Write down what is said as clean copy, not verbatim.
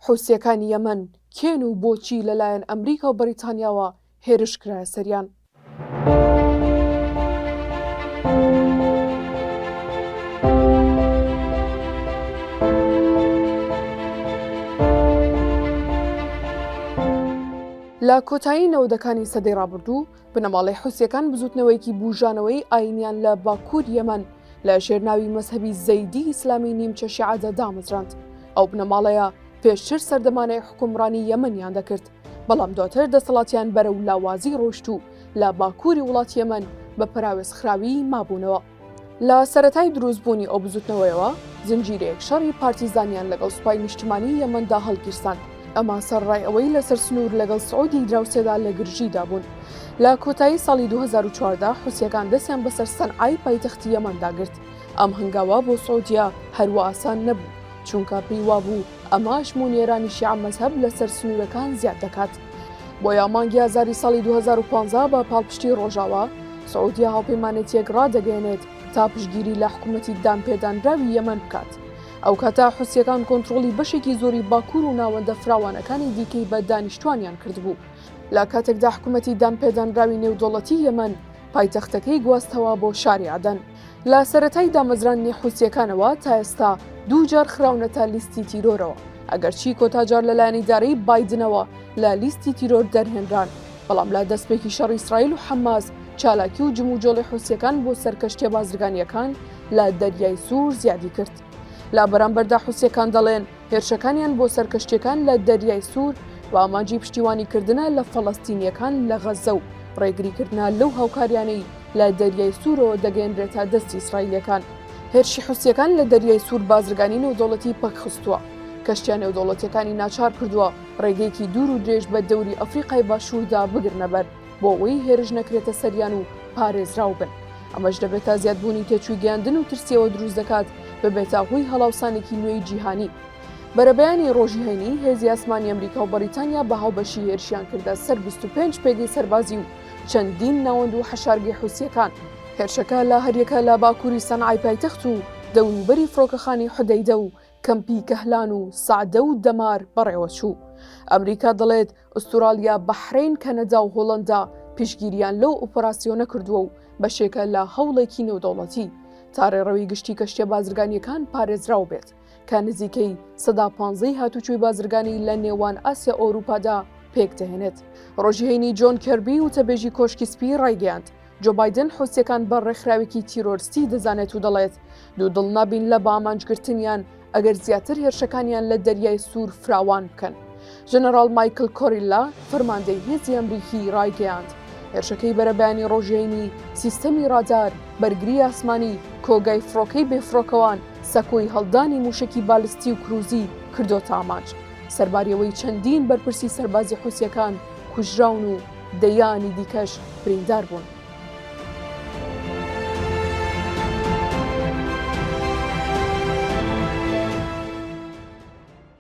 حوسیەکانی یەمەن کێن و بۆچی لەلایەن ئەمریکا و بەریتانیاوە هێرش کرایە سەریان. لە کۆتایی نەوەدەکانی سەدەی ڕابردوو بنەماڵەی حوسیەکان بزوتنەوەیکی بوژانەوەی ئاینیان لە باکوور یەمەن لە ژێرناوی مەزهەبی زەیدی ئیسلامی نیمچە شیعەدا دامەزراند. ئەو بنەماڵەیە پێشتر سەردەمانەی حکومڕانی یەمەنیان دەکرد، بەڵام دواتر دەسەڵاتیان بەرەو لاوازی ڕۆشت و لە باکووری وڵات یەمەن بە پراوێزخراوی مابوونەوە. لە سەرەتای دروستبوونی ئەو بزوتنەوەیەوە زنجیرەیەک شەڕی پارتیزانیان لەگەڵ سوپای نیشتیمانی یەمەندا هەڵگیرساند. ئەمە سەرڕای ئەوەی لەسەر سنوور لەگەڵ سعودی دراوسێدا لە گرژیدا بوون. لە کۆتایی ساڵی 2014 حوسیەکان دەستیان بەسەر سەنعای پایتەختی یەمەندا گرت. ئەم هەنگاوە بۆ سعودیا هەروە ئاسان نەبوو، چونکە پێی وابوو ئەمە شمونێرانی شیعە مەزهەب لەسەر سنوورەکان زیاد دەکات. بۆیە مانگی ئازاری ساڵی 2015 بە پاڵپشتی ڕۆژاوە سعودیا هاوپەیمانێتیەک ڕادەگەێنێت تا پشتگیری لە حکوومەتی دامپێدانراوی یەمەن بکات. ئەو کاتا حوسیەکان کۆنتڕۆڵی بەشێکی زۆری باکوور و ناوەندە فراوانەکانی دیکەی بە دانیشتوانیان کردبوو. لە کاتێکدا حکوومەتی دامپێدانراوی نێودوڵەتی یەمەن پایتەختەکەی گواستەوە بۆ شاری عەدەن. لە سەرەتای دامەزرانی حوسیەکانەوە تا ئێستا دوو جار خراونەتە لیستی تیرۆرەوە، ئەگەرچی کۆتاجار لەلایەنی دارەی بایدنەوە لە لیستی تیرۆر دەرهێنران، بەڵام لە دەستپێکی شەڕی ئیسرائیل و حەماس چالاکی و جموجۆڵی حوسیەکان بۆ سەرکەشتێ بازرگانیەکان لە دەریای سوور زیادی کرد. لە بەرامبەردا حوسیەکان دەڵێن هێرشەکانیان بۆ سەرکەشتەکان لە دەریای سوور و ئاماجی پشتیوانیکردنە لە فەڵەستینیەکان لە غەزە و ڕێگریکردنا لەو هاوکاریانەی لە دەریای سوورەوە دەگەێنرێتە دەستی ئیسرائیلەکان. هێرشی حوسیەکان لە دەریای سوور بازرگانی نێودوڵەتی پەکخستووە، کەشتیان نێودوڵەتیەکانی ناچار کردووە ڕێگەیەکی دوور و درێژ بە دەوری ئەفریقای باشووردا بگرنەبەر بۆ ئەوەی هێرش نەکرێتە سەریان و پارێزراو بن. ئەمەش دەبێتە زیادبوونی تێچووی گەیاندن و ترسیەوە دروست دەکات ببێتە هۆی هەڵاوسانێکی نوێی جیهانی. بەرەبەیانی ڕۆژی هەینی هێزی ئاسمانی ئەمریکا و بەریتانیا بە هاوبەشی هێرشیان کردە سەر 25 پێگەی سەربازی و چەندین ناوەند و حەشارگەی حوسیەکان. هێرشەکە لە هەریەکە لە باکووری سەنعای پایتەخت و دەوروبەری فڕۆکەخانی حودەیدە و کەمپی کەهلان و سەعدە و دەمار بەڕێوە چوو. ئەمریکا دەڵێت ئوستورالیا، بەحرین، کەنەدا و هۆڵەندا پشگیریان لەو ئۆپەراسیۆنە کردووە و بەشێکە لە هەوڵێکی نێودوڵەتی تا ڕێڕەوی گشتی کەشتیە بازرگانیەکان پارێزراو بێت، کە نزیکەی 15 هاتوچووی بازرگانی لە نێوان ئاسیا ئەوروپادا پێک دەهێنێت. ڕۆژی هەینی جۆن کێربی وتەبێژی کۆشکی سپی ڕایگەیاند جۆ بایدن حوسیەکان بە ڕێکخراوێکی تیرۆریستی دەزانێت و دەڵێت دوو دڵ نابین لە بامانجگرتنیان ئەگەر زیاتر هێرشەکانیان لە دەریای سوور فراوان بکەن. ژەنەڕاڵ مایکل کۆریلا فەرماندەی هێزی ئەمریکی ڕایگەیاند هێرشەکەی بەرەبەیانی ڕۆژێنی سیستەمی ڕادار، بەرگری ئاسمانی، کۆگای فڕۆکەی بێفڕۆکەوان، سەکۆی هەڵدانی موشکی بالستی و کروزی کردۆتە ئاماج. سەرباریەوەی چەندین بەرپرسی سەربازی حوسیەکان کوژراون و دەیانی دیکەش بریندار بوون.